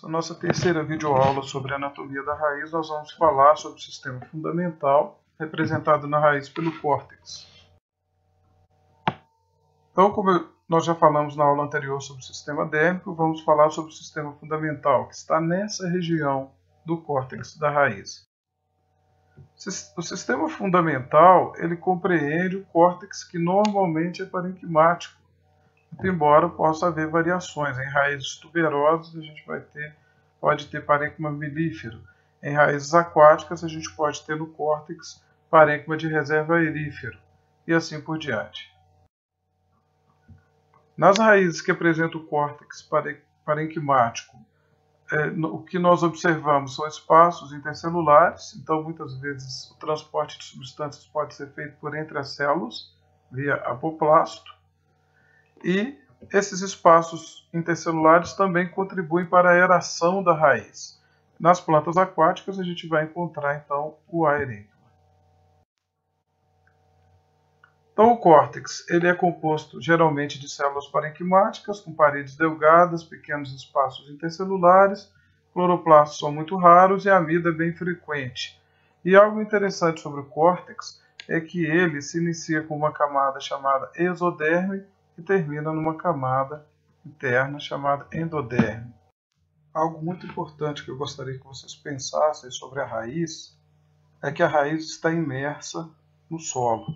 Essa nossa terceira videoaula sobre anatomia da raiz, nós vamos falar sobre o sistema fundamental, representado na raiz pelo córtex. Então, como nós já falamos na aula anterior sobre o sistema dérmico, vamos falar sobre o sistema fundamental, que está nessa região do córtex da raiz. O sistema fundamental, ele compreende o córtex que normalmente é parenquimático, embora possa haver variações. Em raízes tuberosas a gente pode ter parênquima melífero. Em raízes aquáticas a gente pode ter no córtex parênquima de reserva aerífero e assim por diante. Nas raízes que apresentam o córtex parenquimático, o que nós observamos são espaços intercelulares, então muitas vezes o transporte de substâncias pode ser feito por entre as células, via apoplasto. E esses espaços intercelulares também contribuem para a aeração da raiz. Nas plantas aquáticas a gente vai encontrar então o aerênquima. Então o córtex ele é composto geralmente de células parenquimáticas com paredes delgadas, pequenos espaços intercelulares, cloroplastos são muito raros e a amida é bem frequente. E algo interessante sobre o córtex é que ele se inicia com uma camada chamada exoderme e termina numa camada interna chamada endoderme. Algo muito importante que eu gostaria que vocês pensassem sobre a raiz é que a raiz está imersa no solo.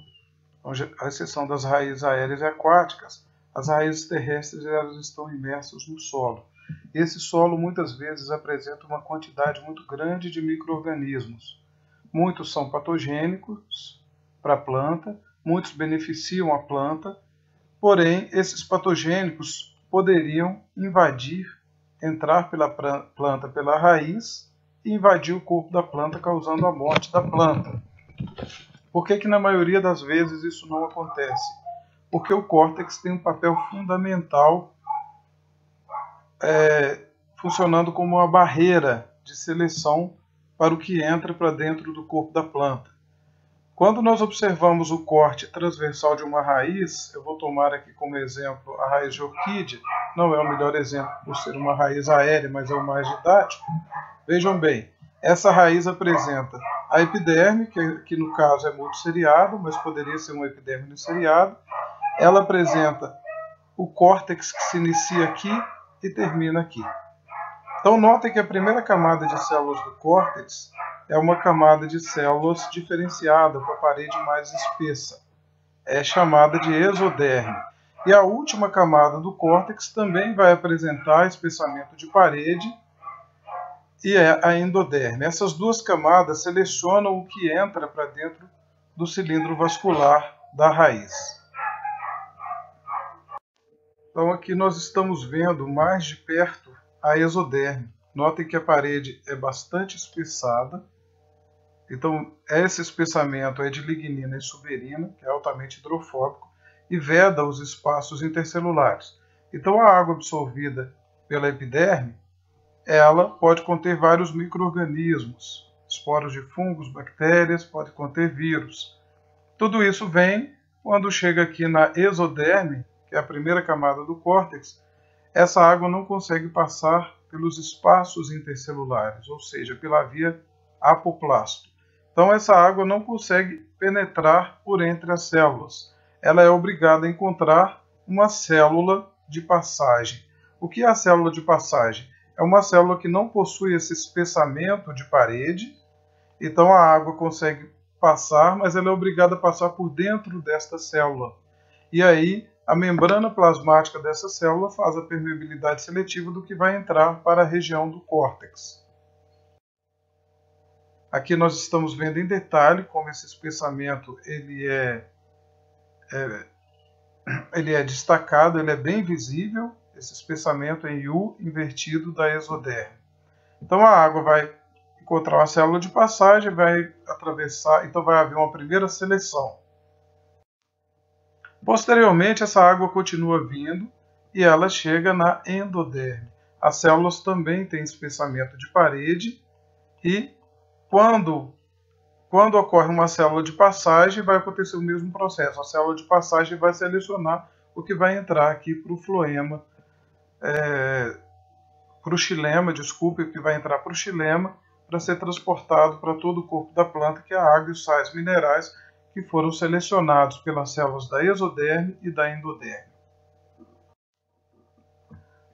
À exceção das raízes aéreas e aquáticas, as raízes terrestres elas estão imersas no solo. Esse solo muitas vezes apresenta uma quantidade muito grande de micro-organismos. Muitos são patogênicos para a planta, muitos beneficiam a planta, porém esses patogênicos poderiam entrar pela planta pela raiz e invadir o corpo da planta, causando a morte da planta. Por que na maioria das vezes isso não acontece? Porque o córtex tem um papel fundamental funcionando como uma barreira de seleção para o que entra para dentro do corpo da planta. Quando nós observamos o corte transversal de uma raiz, eu vou tomar aqui como exemplo a raiz de orquídea, não é o melhor exemplo por ser uma raiz aérea, mas é o mais didático. Vejam bem, essa raiz apresenta a epiderme, que no caso é multisseriado, mas poderia ser um epiderme uniseriado. Ela apresenta o córtex que se inicia aqui e termina aqui. Então notem que a primeira camada de células do córtex é uma camada de células diferenciada com a parede mais espessa. É chamada de exoderme. E a última camada do córtex também vai apresentar espessamento de parede e é a endoderme. Essas duas camadas selecionam o que entra para dentro do cilindro vascular da raiz. Então aqui nós estamos vendo mais de perto a exoderme. Notem que a parede é bastante espessada. Então esse espessamento é de lignina e suberina, que é altamente hidrofóbico, e veda os espaços intercelulares. Então a água absorvida pela epiderme ela pode conter vários micro-organismos, esporos de fungos, bactérias, pode conter vírus. Tudo isso vem quando chega aqui na exoderme, que é a primeira camada do córtex, essa água não consegue passar pelos espaços intercelulares, ou seja, pela via apoplasto. Então essa água não consegue penetrar por entre as células. Ela é obrigada a encontrar uma célula de passagem. O que é a célula de passagem? É uma célula que não possui esse espessamento de parede, então a água consegue passar, mas ela é obrigada a passar por dentro desta célula. E aí a membrana plasmática dessa célula faz a permeabilidade seletiva do que vai entrar para a região do córtex. Aqui nós estamos vendo em detalhe como esse espessamento ele é destacado, ele é bem visível. Esse espessamento em U invertido da exoderme. Então a água vai encontrar uma célula de passagem, vai atravessar, então vai haver uma primeira seleção. Posteriormente essa água continua vindo e ela chega na endoderme. As células também têm espessamento de parede e quando ocorre uma célula de passagem vai acontecer o mesmo processo. A célula de passagem vai selecionar o que vai entrar aqui para o floema o xilema, desculpe, que vai entrar para o xilema para ser transportado para todo o corpo da planta, que é a água e os sais minerais que foram selecionados pelas células da exoderme e da endoderme.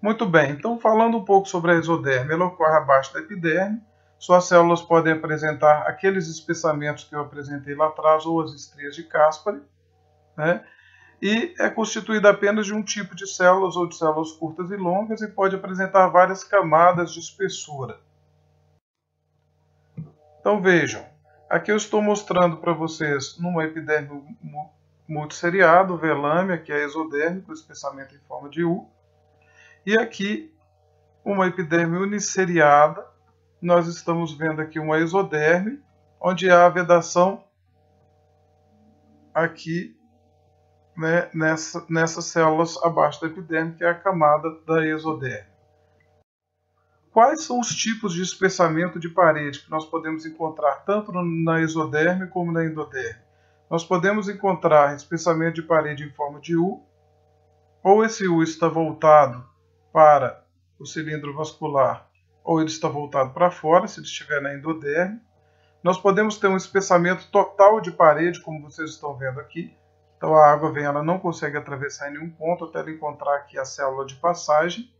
Muito bem, então falando um pouco sobre a exoderme, ela ocorre abaixo da epiderme. Suas células podem apresentar aqueles espessamentos que eu apresentei lá atrás, ou as estrias de Caspary, né? E é constituída apenas de um tipo de células, ou de células curtas e longas, e pode apresentar várias camadas de espessura. Então vejam, aqui eu estou mostrando para vocês numa epiderme multisseriado, velâmia, que é exoderme, com espessamento em forma de U. E aqui, uma epiderme unisseriada, nós estamos vendo aqui uma exoderme, onde há a vedação aqui, né, nessas células abaixo da epiderme, que é a camada da exoderme. Quais são os tipos de espessamento de parede que nós podemos encontrar tanto na exoderme como na endoderme? Nós podemos encontrar espessamento de parede em forma de U, ou esse U está voltado para o cilindro vascular, ou ele está voltado para fora, se ele estiver na endoderme. Nós podemos ter um espessamento total de parede, como vocês estão vendo aqui. Então a água vem, ela não consegue atravessar em nenhum ponto até ela encontrar aqui a célula de passagem.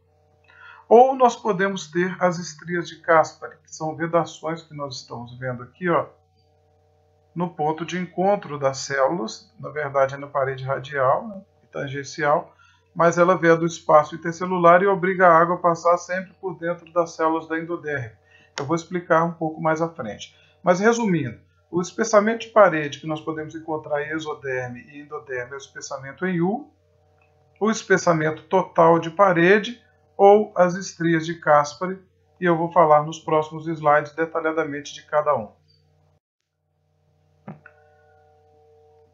Ou nós podemos ter as estrias de Caspary, que são vedações que nós estamos vendo aqui, ó, no ponto de encontro das células, na verdade é na parede radial, né, e tangencial, mas ela veda do espaço intercelular e obriga a água a passar sempre por dentro das células da endoderme. Eu vou explicar um pouco mais à frente. Mas resumindo, o espessamento de parede que nós podemos encontrar em exoderme e endoderme é o espessamento em U, o espessamento total de parede ou as estrias de Caspary, e eu vou falar nos próximos slides detalhadamente de cada um.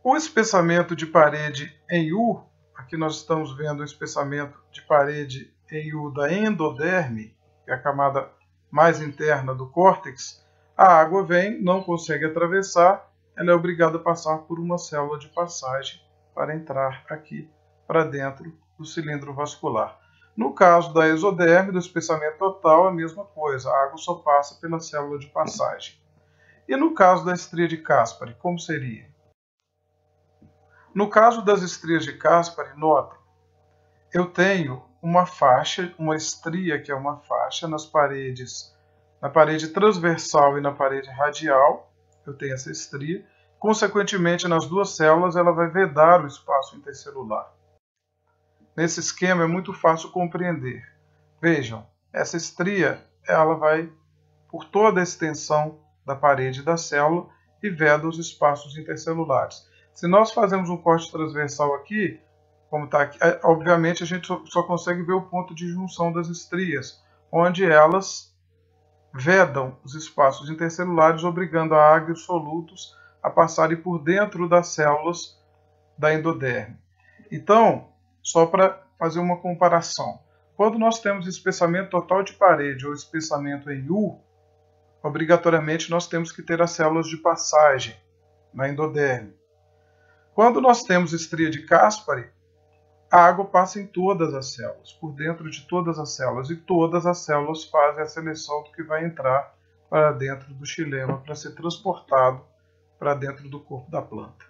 O espessamento de parede em U, aqui nós estamos vendo o espessamento de parede em U da endoderme, que é a camada mais interna do córtex. A água vem, não consegue atravessar, ela é obrigada a passar por uma célula de passagem para entrar aqui para dentro do cilindro vascular. No caso da exoderme, do espessamento total, a mesma coisa, a água só passa pela célula de passagem. E no caso da estria de Caspary, como seria? No caso das estrias de Caspary, notem, eu tenho uma faixa, uma estria que é uma faixa nas paredes, na parede transversal e na parede radial, eu tenho essa estria. Consequentemente, nas duas células, ela vai vedar o espaço intercelular. Nesse esquema é muito fácil compreender. Vejam, essa estria ela vai por toda a extensão da parede da célula e veda os espaços intercelulares. Se nós fazemos um corte transversal aqui, como está aqui, obviamente a gente só consegue ver o ponto de junção das estrias, onde elas vedam os espaços intercelulares, obrigando a água e os solutos a passarem por dentro das células da endoderme. Então, só para fazer uma comparação, quando nós temos espessamento total de parede ou espessamento em U, obrigatoriamente nós temos que ter as células de passagem na endoderme. Quando nós temos estria de Caspary, a água passa em todas as células, por dentro de todas as células, e todas as células fazem a seleção do que vai entrar para dentro do xilema para ser transportado para dentro do corpo da planta.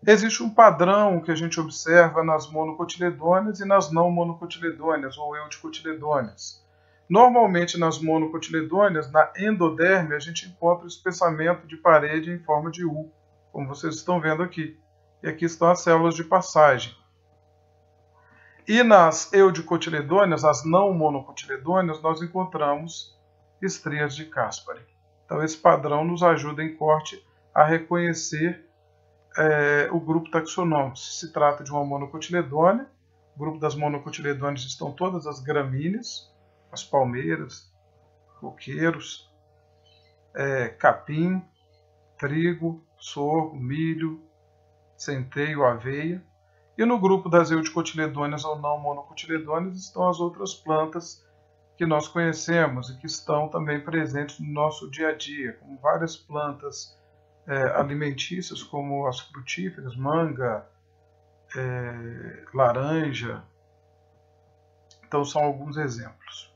Existe um padrão que a gente observa nas monocotiledôneas e nas não monocotiledôneas, ou eudicotiledôneas. Normalmente nas monocotiledôneas, na endoderme, a gente encontra o espessamento de parede em forma de U, como vocês estão vendo aqui. E aqui estão as células de passagem. E nas eudicotiledôneas, as não monocotiledôneas, nós encontramos estrias de Caspary. Então esse padrão nos ajuda em corte a reconhecer o grupo taxonômico. Se trata de uma monocotiledônea, o grupo das monocotiledôneas estão todas as gramíneas, as palmeiras, coqueiros, capim, trigo, sorgo, milho, centeio, aveia. E no grupo das eudicotiledôneas ou não monocotiledôneas estão as outras plantas que nós conhecemos e que estão também presentes no nosso dia a dia, como várias plantas alimentícias, como as frutíferas, manga, laranja, Então são alguns exemplos.